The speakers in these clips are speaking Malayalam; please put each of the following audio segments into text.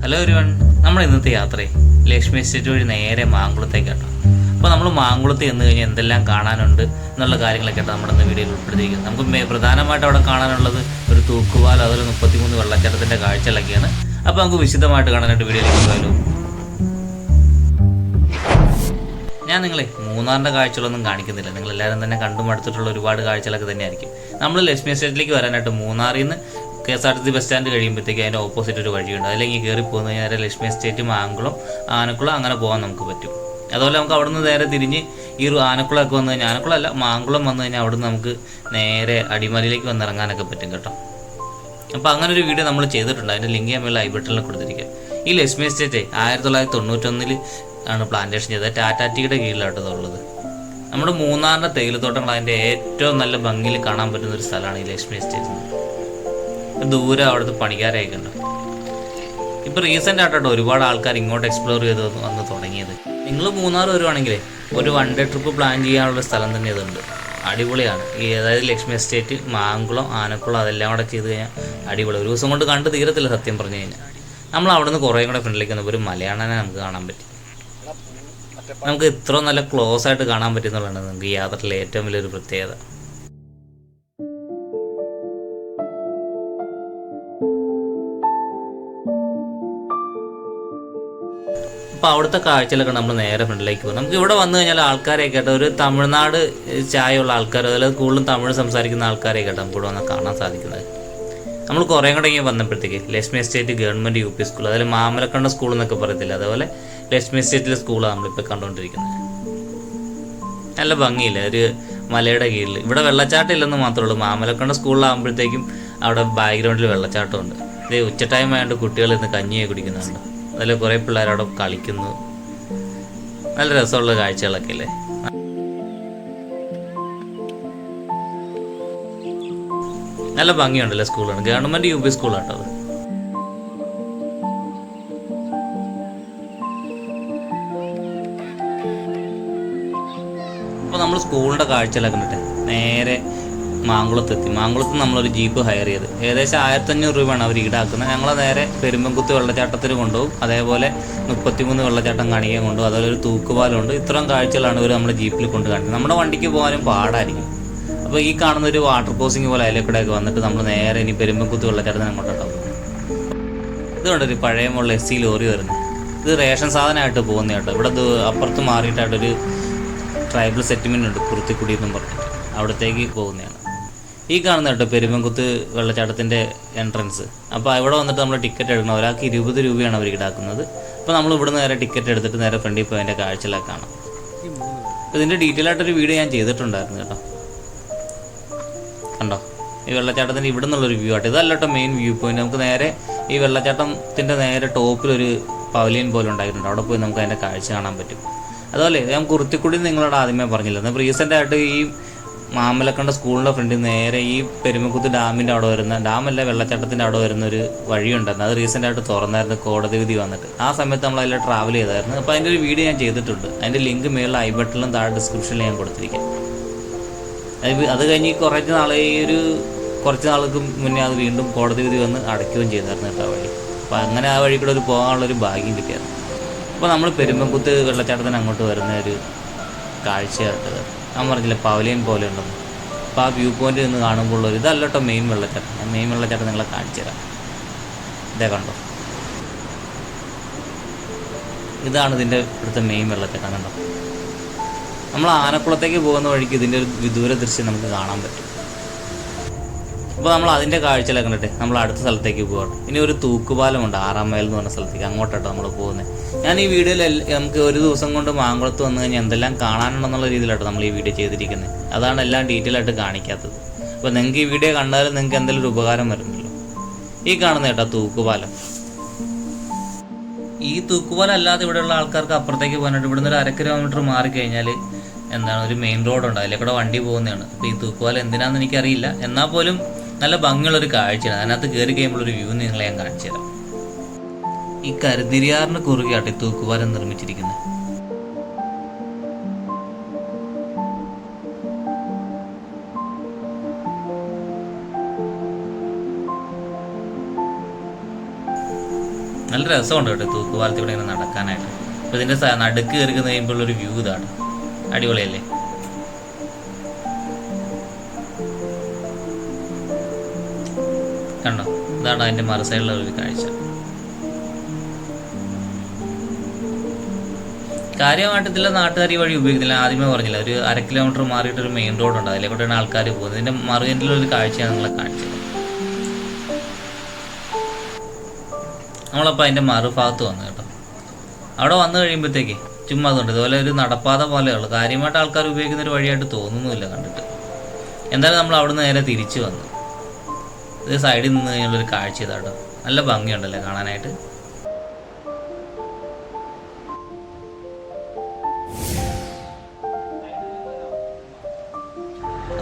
ഹലോ എവരിവൺ, നമ്മുടെ ഇന്നത്തെ യാത്രയെ ലക്ഷ്മി എസ്റ്റേറ്റ് വഴി നേരെ മാങ്കുളത്തേക്കാട്ടോ. അപ്പോൾ നമ്മൾ മാങ്കുളത്ത് ചെന്ന് കഴിഞ്ഞാൽ എന്തെല്ലാം കാണാനുണ്ട് എന്നുള്ള കാര്യങ്ങളൊക്കെ ആട്ടോ നമ്മുടെ ഇന്ന് വീഡിയോയിൽ ഉൾപ്പെടുത്തിയിരിക്കുന്നത്. നമുക്ക് പ്രധാനമായിട്ട് അവിടെ കാണാനുള്ളത് ഒരു തൂക്കുപാലം, അതുപോലെ 33 വെള്ളച്ചാട്ടത്തിൻ്റെ കാഴ്ചകളൊക്കെയാണ്. അപ്പോൾ നമുക്ക് വിശദമായിട്ട് കാണാനായിട്ട് വീഡിയോയിലേക്ക് പോയാലോ. ഞാൻ നിങ്ങളെ മൂന്നാറിൻ്റെ കാഴ്ചകളൊന്നും കാണിക്കുന്നില്ല, നിങ്ങളെല്ലാവരും തന്നെ കണ്ടും അടുത്തിട്ടുള്ള ഒരുപാട് കാഴ്ചകളൊക്കെ തന്നെയായിരിക്കും. നമ്മൾ ലക്ഷ്മി എസ്റ്റേറ്റിലേക്ക് വരാനായിട്ട് മൂന്നാറിൽ നിന്ന് KSRTC ബസ് സ്റ്റാൻഡ് കഴിയുമ്പോഴത്തേക്ക് അതിൻ്റെ ഓപ്പോസിറ്റ് ഒരു വഴിയുണ്ട്. അതിലേക്ക് കയറി പോകുന്ന നേരെ ലക്ഷ്മി എസ്റ്റേറ്റ്, മാങ്കുളം, ആനക്കുളം അങ്ങനെ പോകാൻ നമുക്ക് പറ്റും. അതുപോലെ നമുക്ക് അവിടെ നിന്ന് നേരെ തിരിഞ്ഞ് ഈ ആനക്കുളമൊക്കെ വന്നു കഴിഞ്ഞാൽ, ആനക്കുളമല്ല മാങ്കുളം വന്നു കഴിഞ്ഞാൽ അവിടെ നിന്ന് നമുക്ക് നേരെ അടിമാലിയിലേക്ക് വന്നിറങ്ങാനൊക്കെ പറ്റും കേട്ടോ. അപ്പോൾ അങ്ങനെ ഒരു വീഡിയോ നമ്മൾ ചെയ്തിട്ടുണ്ട്, അതിൻ്റെ ലിങ്ക് ഞാൻ ഐ ബട്ടണിൽ കൊടുത്തിരിക്കുക. ഈ ലക്ഷ്മി എസ്റ്റേറ്റ് 1991 ആണ് പ്ലാന്റേഷൻ ചെയ്തത്. ടാറ്റാറ്റിയുടെ കീഴിലാട്ടത് ഉള്ളത്. നമ്മുടെ മൂന്നാറിൻ്റെ തേയിലത്തോട്ടങ്ങൾ അതിൻ്റെ ഏറ്റവും നല്ല ഭംഗിയിൽ കാണാൻ പറ്റുന്ന ഒരു സ്ഥലമാണ് ഈ ലക്ഷ്മി എസ്റ്റേറ്റ്. ദൂരെ അവിടുത്തെ പണിക്കാരെയൊക്കെ ഉണ്ട്. ഇപ്പോൾ റീസെൻ്റ് ആയിട്ടോ ഒരുപാട് ആൾക്കാർ ഇങ്ങോട്ട് എക്സ്പ്ലോർ ചെയ്ത് വന്ന് തുടങ്ങിയത്. നിങ്ങൾ മൂന്നാർ വരുവാണെങ്കിൽ ഒരു 1 ഡേ ട്രിപ്പ് പ്ലാൻ ചെയ്യാനുള്ള സ്ഥലം തന്നെ ഇതുണ്ട്. അടിപൊളിയാണ്. അതായത് ലക്ഷ്മി എസ്റ്റേറ്റ്, മാങ്കുളം, ആനക്കുളം അതെല്ലാം കൂടെ ചെയ്ത് കഴിഞ്ഞാൽ അടിപൊളി. ഒരു ദിവസം കൊണ്ട് കണ്ട് തീരത്തില്ല സത്യം പറഞ്ഞു കഴിഞ്ഞാൽ. നമ്മൾ അവിടെ നിന്ന് കുറേ കൂടെ ഫ്രണ്ടിലേക്ക് വന്നപ്പോൾ ഒരു മലയാളനെ നമുക്ക് കാണാൻ പറ്റി. നമുക്ക് ഇത്ര നല്ല ക്ലോസ് ആയിട്ട് കാണാൻ പറ്റുന്നുള്ളതാണ് നമുക്ക് ഈ യാത്രയിലെ ഏറ്റവും വലിയൊരു പ്രത്യേകത. അപ്പോൾ അവിടുത്തെ കാഴ്ചകളൊക്കെ നമ്മൾ നേരെ ഫ്രണ്ടിലേക്ക് പോകും. നമുക്ക് ഇവിടെ വന്നു കഴിഞ്ഞാൽ ആൾക്കാരെ കേട്ടോ, ഒരു തമിഴ്നാട് ചായയുള്ള ആൾക്കാർ, അതായത് കൂടുതലും തമിഴ് സംസാരിക്കുന്ന ആൾക്കാരെ കേട്ടോ നമുക്ക് ഇവിടെ വന്നാൽ കാണാൻ സാധിക്കുന്നത്. നമ്മൾ കുറേ കൂടെ ഇങ്ങനെ വന്നപ്പോഴത്തേക്ക് Lakshmi estate government UP school, അതായത് മാമലക്കണ്ട സ്കൂൾ എന്നൊക്കെ പറയത്തില്ല, അതുപോലെ ലക്ഷ്മി എസ്റ്റേറ്റിലെ സ്കൂളാണ് നമ്മളിപ്പോൾ കണ്ടുകൊണ്ടിരിക്കുന്നത്. നല്ല ഭംഗിയില്ല, ഒരു മലയുടെ കീഴിൽ. ഇവിടെ വെള്ളച്ചാട്ടം ഇല്ലെന്ന് മാത്രമേ ഉള്ളൂ. മാമലക്കണ്ട സ്കൂളിലാകുമ്പോഴത്തേക്കും അവിടെ ബാക്ക്ഗ്രൗണ്ടിൽ വെള്ളച്ചാട്ടമുണ്ട്. ഇത് ഉച്ച ടൈം ആയതുകൊണ്ട് കുട്ടികൾ ഇന്ന് കഞ്ഞിയെ കുടിക്കുന്നുണ്ട്. അതിൽ കുറേ പിള്ളേർ അവിടെ കളിക്കുന്നു. നല്ല രസമുള്ള കാഴ്ചകളൊക്കെ അല്ലേ. നല്ല ഭംഗിയുണ്ടല്ലേ സ്കൂളാണ്. ഗവൺമെൻറ് UP സ്കൂളാട്ടോ അത്. അപ്പോൾ നമ്മൾ സ്കൂളിൻ്റെ കാഴ്ചകളൊക്കെ കണ്ടിട്ട് നേരെ മാങ്കുളത്തെത്തി. മാങ്കുളത്ത് നമ്മളൊരു ജീപ്പ് ഹയർ ചെയ്ത് ഏകദേശം 1500 രൂപയാണ് അവർ ഈടാക്കുന്നത്. ഞങ്ങൾ നേരെ പെരുമ്പൻകുത്ത് വെള്ളച്ചാട്ടത്തിന് കൊണ്ടുപോകും, അതേപോലെ 33 വെള്ളച്ചാട്ടം കാണിക്കാൻ കൊണ്ടുപോകും, അതുപോലെ ഒരു തൂക്കുപാലമുണ്ട്. ഇത്രയും കാഴ്ചകളാണ് ഇവർ നമ്മുടെ ജീപ്പിൽ കൊണ്ട് കാണിക്കുന്നത്. നമ്മുടെ വണ്ടിക്ക് പോകാനും പാടായിരിക്കും. അപ്പോൾ ഈ കാണുന്ന ഒരു വാട്ടർ ക്രോസിങ് പോലെ അതിലേക്കൂടെയൊക്കെ വന്നിട്ട് നമ്മൾ നേരെ ഇനി പെരുമ്പൻകുത്ത് വെള്ളച്ചാട്ടത്തിന് അങ്ങോട്ടുണ്ടാവും. ഇതുകൊണ്ടൊരു പഴയ മുകളിൽ SC ലോറി വരുന്നത്. ഇത് റേഷൻ സാധനമായിട്ട് പോകുന്ന കേട്ടോ. ഇവിടെ അപ്പുറത്ത് മാറിയിട്ടായിട്ടൊരു ട്രൈബൽ സെറ്റിൽമെൻ്റ് ഉണ്ട്, കുറുത്തിക്കുടി എന്നും പറഞ്ഞിട്ട്, അവിടത്തേക്ക് പോകുന്നതാണ്. ഈ കാണുന്ന കേട്ടോ പെരുമ്പൻകുത്ത് വെള്ളച്ചാട്ടത്തിൻ്റെ എൻട്രൻസ്. അപ്പോൾ ഇവിടെ വന്നിട്ട് നമ്മൾ ടിക്കറ്റ് എടുക്കണം. ഒരാൾക്ക് 20 രൂപയാണ് അവർ ഈടാക്കുന്നത്. അപ്പോൾ നമ്മൾ ഇവിടെ നേരെ ടിക്കറ്റ് എടുത്തിട്ട് നേരെ ഫ്രണ്ടിൽ പോയി അതിൻ്റെ കാഴ്ചകളൊക്കെ കാണാം. ഇതിൻ്റെ ഡീറ്റെയിൽ ആയിട്ടൊരു വീഡിയോ ഞാൻ ചെയ്തിട്ടുണ്ടായിരുന്നു കേട്ടോ. കണ്ടോ ഈ വെള്ളച്ചാട്ടത്തിൻ്റെ ഇവിടെ നിന്നുള്ളൊരു വ്യൂ ആയിട്ട്. ഇതല്ല കേട്ടോ മെയിൻ വ്യൂ പോയിന്റ്. നമുക്ക് നേരെ ഈ വെള്ളച്ചാട്ടത്തിൻ്റെ നേരെ ടോപ്പിലൊരു പവലിയൻ പോലെ ഉണ്ടായിട്ടുണ്ട്. അവിടെ പോയി നമുക്ക് അതിൻ്റെ കാഴ്ച കാണാൻ പറ്റും. അതുപോലെ ഞാൻ കുറുത്തിക്കുടി നിങ്ങളോട് ആദ്യമേ പറഞ്ഞില്ല, അപ്പോൾ റീസെൻ്റായിട്ട് ഈ മാമലക്കണ്ട സ്കൂളിൻ്റെ ഫ്രണ്ടിൽ നേരെ ഈ പെരുമ്പൻകുത്ത് ഡാമിൻ്റെ അവിടെ വരുന്ന, ഡാമല്ല വെള്ളച്ചാട്ടത്തിൻ്റെ അവിടെ വരുന്ന ഒരു വഴിയുണ്ടായിരുന്നു. അത് റീസെൻ്റായിട്ട് തുറന്നായിരുന്നു, കോടതി വിധി വന്നിട്ട്. ആ സമയത്ത് നമ്മൾ അതിൽ ട്രാവൽ ചെയ്തായിരുന്നു. അപ്പോൾ അതിൻ്റെ ഒരു വീഡിയോ ഞാൻ ചെയ്തിട്ടുണ്ട്. അതിൻ്റെ ലിങ്ക് മേളിൽ ഐ ബട്ടണിലും താഴെ ഡിസ്ക്രിപ്ഷനിൽ ഞാൻ കൊടുത്തിരിക്കാം. അത് കഴിഞ്ഞ് കുറച്ച് നാൾക്ക് മുന്നേ അത് വീണ്ടും കോടതി വിധി വന്ന് അടയ്ക്കുകയും ചെയ്തായിരുന്നു കേട്ടോ വഴി. അപ്പോൾ അങ്ങനെ ആ വഴി കൂടെ പോകാനുള്ളൊരു ഭാഗ്യം കിട്ടിയായിരുന്നു. അപ്പോൾ നമ്മൾ പെരുമ്പൻകുത്ത് വെള്ളച്ചാട്ടത്തിന് അങ്ങോട്ട് വരുന്ന ഒരു കാഴ്ചയായിട്ട് ഞാൻ പറഞ്ഞില്ല പവലിയൻ പോലെ ഉണ്ടെന്ന്. അപ്പോൾ ആ വ്യൂ പോയിന്റ് നിന്ന് കാണുമ്പോൾ ഇതല്ല കേട്ടോ മെയിൻ വെള്ളച്ചാട്ടം. ഞാൻ മെയിൻ വെള്ളച്ചാട്ടം നിങ്ങളെ കാണിച്ചു തരാം. ഇതേ കണ്ടോ, ഇതാണ് ഇതിൻ്റെ ഇവിടുത്തെ മെയിൻ വെള്ളച്ചാട്ടം. കണ്ടോ, നമ്മൾ ആനക്കുളത്തേക്ക് പോകുന്ന വഴിക്ക് ഇതിൻ്റെ ഒരു വിദൂര ദൃശ്യം നമുക്ക് കാണാൻ പറ്റും. അപ്പോൾ നമ്മൾ അതിൻ്റെ കാഴ്ചകളൊക്കെ കണ്ടിട്ട് നമ്മൾ അടുത്ത സ്ഥലത്തേക്ക് പോകണം. ഇനി ഒരു തൂക്കുപാലമുണ്ട് 6 മൈൽ എന്ന് പറഞ്ഞ സ്ഥലത്തേക്ക്, അങ്ങോട്ടാട്ടോ നമ്മൾ പോകുന്നത്. ഞാൻ ഈ വീഡിയോയിൽ നമുക്ക് ഒരു ദിവസം കൊണ്ട് മാങ്കുളത്ത് വന്നു കഴിഞ്ഞാൽ എന്തെല്ലാം കാണാനുണ്ടെന്നുള്ള രീതിയിലാട്ടോ നമ്മൾ ഈ വീഡിയോ ചെയ്തിരിക്കുന്നത്. അതാണ് എല്ലാം ഡീറ്റെയിൽ ആയിട്ട് കാണിക്കാത്തത്. അപ്പോൾ നിങ്ങൾക്ക് ഈ വീഡിയോ കണ്ടാലും നിങ്ങൾക്ക് എന്തെങ്കിലും ഒരു ഉപകാരം വരുന്നല്ലോ. ഈ കാണുന്ന കേട്ടോ തൂക്കുപാലം. ഈ തൂക്കുപാലം അല്ലാതെ ഇവിടെയുള്ള ആൾക്കാർക്ക് അപ്പുറത്തേക്ക് പോകാനായിട്ട് ഇവിടുന്ന് ഒരു 1/2 കിലോമീറ്റർ മാറിക്കഴിഞ്ഞാൽ ഒരു മെയിൻ റോഡുണ്ട്, അതിലേക്കൂടെ വണ്ടി പോകുന്നതാണ്. അപ്പോൾ ഈ തൂക്കുപാലം എന്തിനാണെന്ന് എനിക്കറിയില്ല, എന്നാൽ പോലും നല്ല ഭംഗിയുള്ളൊരു കാഴ്ചയാണ്. അതിനകത്ത് കയറി കഴിയുമ്പോഴൊരു വ്യൂ നിങ്ങളെ ഞാൻ കാണിച്ചു തരാം. ഈ കരുതിരിയാറിന് കുറുകെയാട്ടെ ഈ തൂക്കുപാലം നിർമ്മിച്ചിരിക്കുന്നത്. നല്ല രസമുണ്ട് കേട്ടോ തൂക്കുപാലത്തിലൂടെ ഇങ്ങനെ നടക്കാനായിട്ട്. അപ്പോൾ ഇതിൻ്റെ നടുക്ക് കയറി കഴിയുമ്പോഴുള്ളൊരു വ്യൂ ഇതാണ്, അടിപൊളിയല്ലേ? കണ്ടോ, ഇതാണ് അതിൻ്റെ മറു സൈഡിലുള്ള ഒരു കാഴ്ച. കാര്യമായിട്ട് ഇതിലെ നാട്ടുകാർ ഈ വഴി ഉപയോഗിക്കുന്നില്ല. ആദ്യമേ പറഞ്ഞില്ല, ഒരു 1/2 കിലോമീറ്റർ മാറിയിട്ടൊരു മെയിൻ റോഡുണ്ട്, അതിലേക്കൂടെയാണ് ആൾക്കാർ പോകുന്നത്. ഇതിൻ്റെ മറു എൻഡിലൊരു കാഴ്ചയാണ് നിങ്ങളെ കാണിച്ചത്. നമ്മളപ്പോൾ അതിൻ്റെ മറുഭാഗത്ത് വന്നു കേട്ടോ. അവിടെ വന്നു കഴിയുമ്പോഴത്തേക്ക് ചുമ്മാ അതുകൊണ്ട് ഇതുപോലെ ഒരു നടപ്പാത പോലെയുള്ളൂ, കാര്യമായിട്ട് ആൾക്കാർ ഉപയോഗിക്കുന്ന ഒരു വഴിയായിട്ട് തോന്നുന്നുമില്ല കണ്ടിട്ട്. എന്തായാലും നമ്മൾ അവിടെ നിന്ന് നേരെ തിരിച്ചു വന്നു. ഇത് സൈഡിൽ നിന്ന് കഴിഞ്ഞുള്ളൊരു കാഴ്ച ഇതാട്ടോ, നല്ല ഭംഗിയുണ്ടല്ലേ കാണാനായിട്ട്.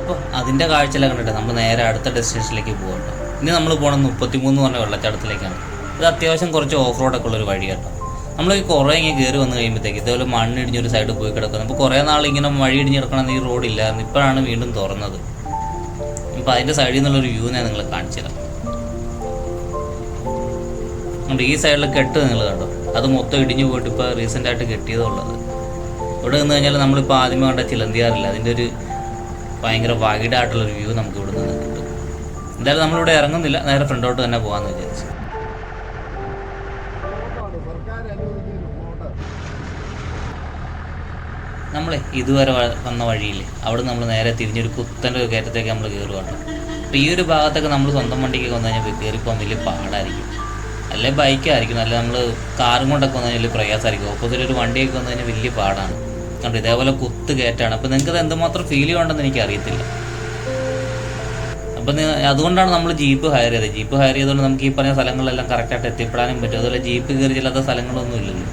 അപ്പോൾ അതിൻ്റെ കാഴ്ചയെല്ലാം കണ്ടിട്ട് നമ്മൾ നേരെ അടുത്ത ഡെസ്റ്റിനേഷനിലേക്ക് പോകട്ടോ. ഇനി നമ്മൾ പോകണം 33 പറഞ്ഞ വെള്ളച്ചാട്ടത്തിലേക്കാണ്. ഇത് അത്യാവശ്യം കുറച്ച് ഓഫ് റോഡൊക്കെ ഉള്ളൊരു വഴി കേട്ടോ. നമ്മൾ ഈ കുറേ ഇങ്ങനെ കയറി വന്നു കഴിയുമ്പോഴത്തേക്ക് ഇതുപോലെ മണ്ണിടിഞ്ഞൊരു സൈഡിൽ പോയി കിടക്കുന്നത്. അപ്പോൾ കുറേ നാൾ ഇങ്ങനെ വഴി ഇടിഞ്ഞ് കിടക്കണമെന്ന് ഈ റോഡില്ലായിരുന്നു, ഇപ്പോഴാണ് വീണ്ടും തുറന്നത്. അപ്പോൾ അതിൻ്റെ സൈഡിൽ നിന്നുള്ളൊരു വ്യൂ ഞാൻ നിങ്ങളെ കാണിച്ചു തരാം. അതുകൊണ്ട് ഈ സൈഡിൽ കെട്ട് നിങ്ങൾ കണ്ടോ, അത് മൊത്തം ഇടിഞ്ഞു പോയിട്ട് ഇപ്പോൾ റീസെൻ്റായിട്ട് കെട്ടിയതുള്ളത്. ഇവിടെ നിന്ന് കഴിഞ്ഞാൽ നമ്മളിപ്പോൾ ആദ്യമേ കണ്ട ചിലന്തിയാറില്ല, അതിൻ്റെ ഒരു ഭയങ്കര വൈഡായിട്ടുള്ളൊരു വ്യൂ നമുക്ക് ഇവിടെ നിന്ന് കിട്ടും. എന്തായാലും നമ്മളിവിടെ ഇറങ്ങുന്നില്ല, നേരെ ഫ്രണ്ടോട്ട് തന്നെ പോകാമെന്ന് വിചാരിച്ചു. നമ്മളെ ഇതുവരെ വന്ന വഴിയില്ലേ, അവിടെ നമ്മൾ നേരെ തിരിഞ്ഞൊരു കുത്തൻ്റെ ഒരു കയറ്റത്തേക്ക് നമ്മൾ കയറുകയാണ്. അപ്പോൾ ഈ ഒരു ഭാഗത്തൊക്കെ നമ്മൾ സ്വന്തം വണ്ടിക്ക് വന്നു കഴിഞ്ഞാൽ കയറിപ്പോകാൻ വലിയ പാടായിരിക്കും, അല്ലെ ബൈക്കായിരിക്കും, അല്ലെ നമ്മൾ കാറും കൊണ്ടൊക്കെ വന്നു കഴിഞ്ഞാൽ വലിയ പ്രയാസമായിരിക്കും. ഓപ്പോസിറ്റ് ഒരു വണ്ടിയൊക്കെ വന്നു കഴിഞ്ഞാൽ വലിയ പാടാണ്. കണ്ടോ, ഇതേപോലെ കുത്ത് കയറ്റാണ്. അപ്പോൾ നിങ്ങൾക്ക് ഇത് എന്തുമാത്രം ഫീൽ ചെയ്യുന്നുണ്ടെന്ന് എനിക്കറിയത്തില്ല. അപ്പം അതുകൊണ്ടാണ് നമ്മൾ ജീപ്പ് ഹയർ ചെയ്തത്. ജീപ്പ് ഹയർ ചെയ്തുകൊണ്ട് നമുക്ക് ഈ പറഞ്ഞ സ്ഥലങ്ങളിലെല്ലാം കറക്റ്റായിട്ട് എത്തിപ്പെടാനും പറ്റും. അതുപോലെ ജീപ്പ് കയറി ചെല്ലാത്ത സ്ഥലങ്ങളൊന്നും ഇല്ലല്ലോ.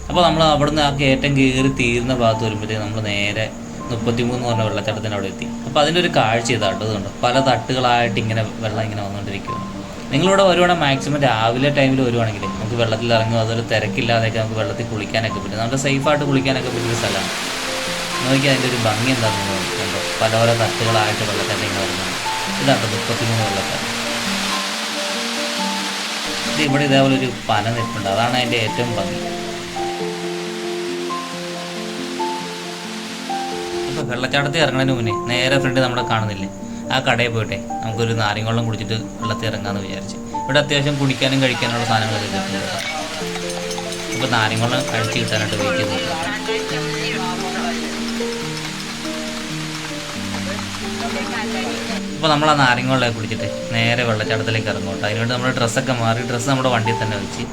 അപ്പോൾ നമ്മൾ അവിടുന്ന് ആ കയറ്റം കയറി തീരുന്ന ഭാഗത്ത് വരുമ്പോഴത്തേക്ക് നമ്മൾ നേരെ 33 പറഞ്ഞ വെള്ളച്ചാട്ടത്തിന് അവിടെ എത്തി. അപ്പോൾ അതിൻ്റെ ഒരു കാഴ്ച ഇതാട്ടോ, ഇതുണ്ട് പല തട്ടുകളായിട്ട് ഇങ്ങനെ വെള്ളം ഇങ്ങനെ വന്നുകൊണ്ടിരിക്കുകയാണ്. നിങ്ങളിവിടെ വരുവാണെങ്കിൽ മാക്സിമം രാവിലെ ടൈമിൽ വരുവാണെങ്കിൽ നമുക്ക് വെള്ളത്തിൽ ഇറങ്ങും, അതുപോലെ തിരക്കില്ലാതെയൊക്കെ നമുക്ക് വെള്ളത്തിൽ കുളിക്കാനൊക്കെ പറ്റും. നല്ല സേഫായിട്ട് കുളിക്കാനൊക്കെ പറ്റിയൊരു സ്ഥലമാണ്. നോക്കി അതിൻ്റെ ഒരു ഭംഗി എന്താണെന്ന് നോക്കുന്നുണ്ടോ, പല പല തട്ടുകളായിട്ട് വെള്ളച്ചാട്ടം ഇങ്ങനെ വരുന്നത്. ഇതാട്ടോ 33 വെള്ളച്ചാട്ടം. ഇത് ഇവിടെ ഇതേപോലെ ഒരു പന നിൽപ്പുണ്ട്, അതാണ് അതിൻ്റെ ഏറ്റവും ഭംഗി. ഇപ്പോൾ വെള്ളച്ചാട്ടത്തിൽ ഇറങ്ങുന്നതിന് മുന്നേ നേരെ ഫ്രണ്ട് നമ്മുടെ കാണുന്നില്ലേ, ആ കടയിൽ പോയിട്ടെ നമുക്കൊരു നാരങ്ങ കുടിച്ചിട്ട് വെള്ളത്തിൽ ഇറങ്ങാമെന്ന് വിചാരിച്ച്. ഇവിടെ അത്യാവശ്യം കുടിക്കാനും കഴിക്കാനുള്ള സാധനങ്ങളൊക്കെ കിട്ടുന്നുണ്ട്. ഇപ്പോൾ നാരങ്ങ അഴിച്ച് കിട്ടാനായിട്ട് വെയിറ്റ് ചെയ്ത്. അപ്പോൾ നമ്മൾ ആ നാരങ്ങ കുടിച്ചിട്ട് നേരെ വെള്ളച്ചാട്ടത്തിലേക്ക് ഇറങ്ങും കേട്ടോ. അതിനുവേണ്ടി നമ്മുടെ ഡ്രസ്സൊക്കെ മാറി, ഡ്രസ്സ് നമ്മുടെ വണ്ടിയിൽ തന്നെ വെച്ച്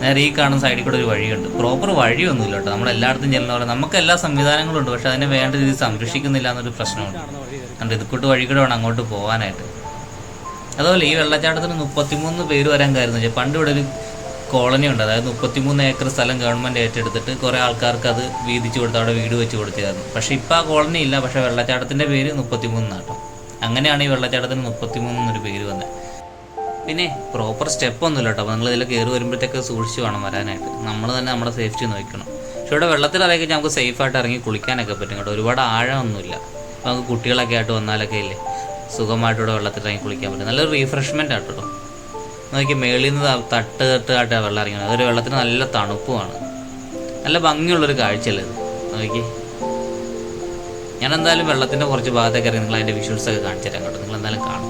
നേരെ ഈ കാണുന്ന സൈഡിൽ കൂടെ ഒരു വഴിയുണ്ട്. പ്രോപ്പർ വഴിയൊന്നുമില്ല കേട്ടോ, നമ്മളെല്ലായിടത്തും ചെല്ലുന്ന പോലെ നമുക്ക് എല്ലാ സംവിധാനങ്ങളും ഉണ്ട്, പക്ഷെ അതിനെ വേണ്ട രീതിയിൽ സംരക്ഷിക്കുന്നില്ല എന്നൊരു പ്രശ്നമുണ്ട്. കണ്ട് ഇതുകൂട്ട് വഴി കൂടെ വേണം അങ്ങോട്ട് പോകാനായിട്ട്. അതുപോലെ ഈ വെള്ളച്ചാട്ടത്തിന് 33 പേര് വരാൻ കാര്യം വെച്ചാൽ പണ്ട് ഇവിടെ ഒരു കോളനി ഉണ്ട്, അതായത് 33 ഏക്കർ സ്ഥലം ഗവൺമെൻറ് ഏറ്റെടുത്തിട്ട് കുറേ ആൾക്കാർക്ക് അത് വീതിച്ച് കൊടുത്ത് അവിടെ വീട് വെച്ച് കൊടുത്തായിരുന്നു. പക്ഷേ ഇപ്പോൾ ആ കോളനി ഇല്ല, പക്ഷേ വെള്ളച്ചാട്ടത്തിൻ്റെ പേര് 33 കേട്ടോ. അങ്ങനെയാണ് ഈ വെള്ളച്ചാട്ടത്തിന് 33 എന്നൊരു പേര് വന്നത്. പിന്നെ പ്രോപ്പർ സ്റ്റെപ്പൊന്നുമില്ല കേട്ടോ. അപ്പോൾ നിങ്ങൾ ഇതിൽ കയറി വരുമ്പോഴത്തേക്ക് സൂക്ഷിച്ച് വേണം വരാനായിട്ട്. നമ്മൾ തന്നെ നമ്മുടെ സേഫ്റ്റി നോക്കണം. പക്ഷേ ഇവിടെ വെള്ളത്തിൽ ഇറങ്ങി നമുക്ക് സേഫായിട്ട് ഇറങ്ങി കുളിക്കാനൊക്കെ പറ്റും കേട്ടോ. ഒരുപാട് ആഴമൊന്നുമില്ല. അപ്പോൾ നമുക്ക് കുട്ടികളൊക്കെ ആയിട്ട് വന്നാലൊക്കെ ഇല്ലേ സുഖമായിട്ട് ഇവിടെ വെള്ളത്തിൽ ഇറങ്ങി കുളിക്കാൻ പറ്റും. നല്ലൊരു റീഫ്രഷ്മെൻ്റ് ആട്ടോ കേട്ടോ. നോക്കി മേളിൽ നിന്ന് തട്ടായിട്ടാണ് വെള്ളം ഇറങ്ങുന്നത്. അതൊരു വെള്ളത്തിന് നല്ല തണുപ്പുമാണ്, നല്ല ഭംഗിയുള്ളൊരു കാഴ്ചയല്ലേ ഇത്. നോക്കി ഞാൻ എന്തായാലും വെള്ളത്തിൻ്റെ കുറച്ച് ഭാഗത്തേക്ക് ഇറങ്ങി നിങ്ങൾ അതിൻ്റെ വിഷ്വൽസൊക്കെ കാണിച്ചു തരാം കേട്ടോ. നിങ്ങൾ എന്തായാലും കാണും.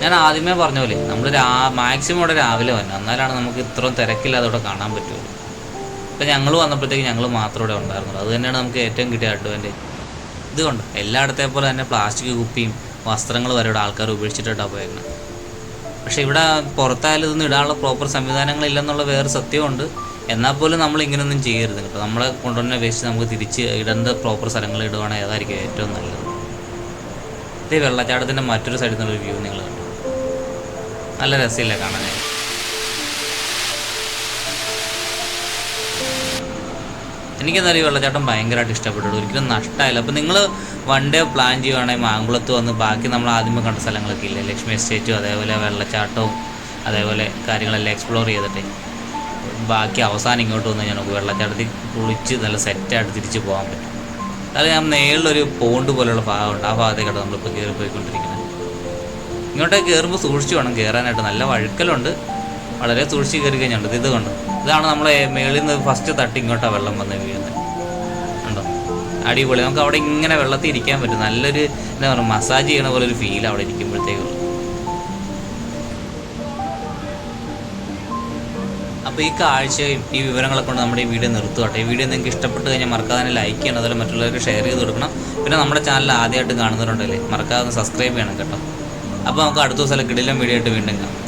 ഞാൻ ആദ്യമേ പറഞ്ഞ പോലെ നമ്മൾ മാക്സിമം ഇവിടെ രാവിലെ വരണം, എന്നാലാണ് നമുക്ക് ഇത്രയും തിരക്കില്ലാതെ ഇവിടെ കാണാൻ പറ്റുള്ളൂ. ഇപ്പം ഞങ്ങൾ വന്നപ്പോഴത്തേക്ക് ഞങ്ങൾ മാത്രം ഇവിടെ ഉണ്ടായിരുന്നുള്ളൂ. അത് തന്നെയാണ് നമുക്ക് ഏറ്റവും കിട്ടിയ അഡ്വാൻറ്റേജ്. ഇതുകൊണ്ട് എല്ലായിടത്തെ പോലെ തന്നെ പ്ലാസ്റ്റിക് കുപ്പിയും വസ്ത്രങ്ങൾ വരെ ഇവിടെ ആൾക്കാർ ഉപേക്ഷിച്ചിട്ടാണ് പോയിരുന്നത്. പക്ഷേ ഇവിടെ പുറത്തായാലും ഇതൊന്നും ഇടാനുള്ള പ്രോപ്പർ സംവിധാനങ്ങളില്ലെന്നുള്ള വേറെ സത്യമുണ്ട്. എന്നാൽ പോലും നമ്മൾ ഇങ്ങനെയൊന്നും ചെയ്യരുത് കേട്ടോ. നമ്മളെ കൊണ്ടുവന്ന വേസ്റ്റ് നമുക്ക് തിരിച്ച് ഇടേണ്ട പ്രോപ്പർ സ്ഥലങ്ങളിൽ ഇടുവാണെങ്കിൽ അതായിരിക്കും ഏറ്റവും നല്ലത്. ഇത് വെള്ളച്ചാട്ടത്തിൻ്റെ മറ്റൊരു സൈഡിൽ നിന്നുള്ളൊരു വ്യൂ നിങ്ങൾ കണ്ടു, നല്ല രസമില്ല കാണാനായി. എനിക്കെന്തായാലും ഈ വെള്ളച്ചാട്ടം ഭയങ്കരമായിട്ട് ഇഷ്ടപ്പെട്ടുള്ളൂ, ഒരിക്കലും നഷ്ടമായില്ല. അപ്പോൾ നിങ്ങൾ വൺ ഡേ പ്ലാൻ ചെയ്യുവാണെങ്കിൽ മാങ്കുളത്ത് വന്ന് ബാക്കി നമ്മൾ ആദ്യമേ കണ്ട സ്ഥലങ്ങളൊക്കെ ഇല്ലേ, ലക്ഷ്മി എസ്റ്റേറ്റും അതേപോലെ വെള്ളച്ചാട്ടവും അതേപോലെ കാര്യങ്ങളെല്ലാം എക്സ്പ്ലോർ ചെയ്തിട്ട് ബാക്കി അവസാനം ഇങ്ങോട്ട് വന്ന് കഴിഞ്ഞാൽ നമുക്ക് വെള്ളച്ചാട്ടത്തിൽ കുളിച്ച് നല്ല സെറ്റായിട്ട് തിരിച്ച് പോകാൻ പറ്റും. അതായത് ഞാൻ നേരിലൊരു പോണ്ട് പോലെയുള്ള ഭാഗമുണ്ട്, ആ ഭാഗത്തേക്കാണ് നമ്മളിപ്പോൾ കയറി പോയിക്കൊണ്ടിരിക്കുന്നത്. ഇങ്ങോട്ടേക്ക് കയറുമ്പോൾ സൂക്ഷിച്ച് വേണം കയറാനായിട്ട്. നല്ല വഴുക്കലുണ്ട്, വളരെ സൂക്ഷിച്ച് കയറി കഴിഞ്ഞുണ്ട്. ഇത് കൊണ്ട് ഇതാണ് നമ്മളെ മേളിൽ നിന്ന് ഫസ്റ്റ് തട്ടി ഇങ്ങോട്ടാണ് വെള്ളം വന്ന് വീഴുന്നത്. ഉണ്ടോ, അടിപൊളി. നമുക്ക് അവിടെ ഇങ്ങനെ വെള്ളത്തിൽ ഇരിക്കാൻ പറ്റും. നല്ലൊരു എന്താ പറയുക, മസാജ് ചെയ്യണ പോലെ ഒരു ഫീൽ അവിടെ ഇരിക്കുമ്പോഴത്തേക്കുള്ളൂ. അപ്പോൾ ഈ കാഴ്ചയും ഈ വിവരങ്ങളൊക്കെ കൊണ്ട് നമ്മുടെ ഈ വീഡിയോ നിർത്തുകട്ടെ. ഈ വീഡിയോ നിങ്ങൾക്ക് ഇഷ്ടപ്പെട്ട് കഴിഞ്ഞാൽ മറക്കാതെ ലൈക്ക് ചെയ്യണം, അതുപോലെ മറ്റുള്ളവർക്ക് ഷെയർ ചെയ്ത് കൊടുക്കണം. പിന്നെ നമ്മുടെ ചാനൽ ആദ്യമായിട്ട് കാണുന്നവരുണ്ടല്ലേ, മറക്കാതെ സബ്സ്ക്രൈബ് ചെയ്യണം കേട്ടോ. അപ്പോൾ നമുക്ക് അടുത്ത ദിവസം കിടിലൻ വീഡിയോ ആയിട്ട് വീണ്ടും കാണാം.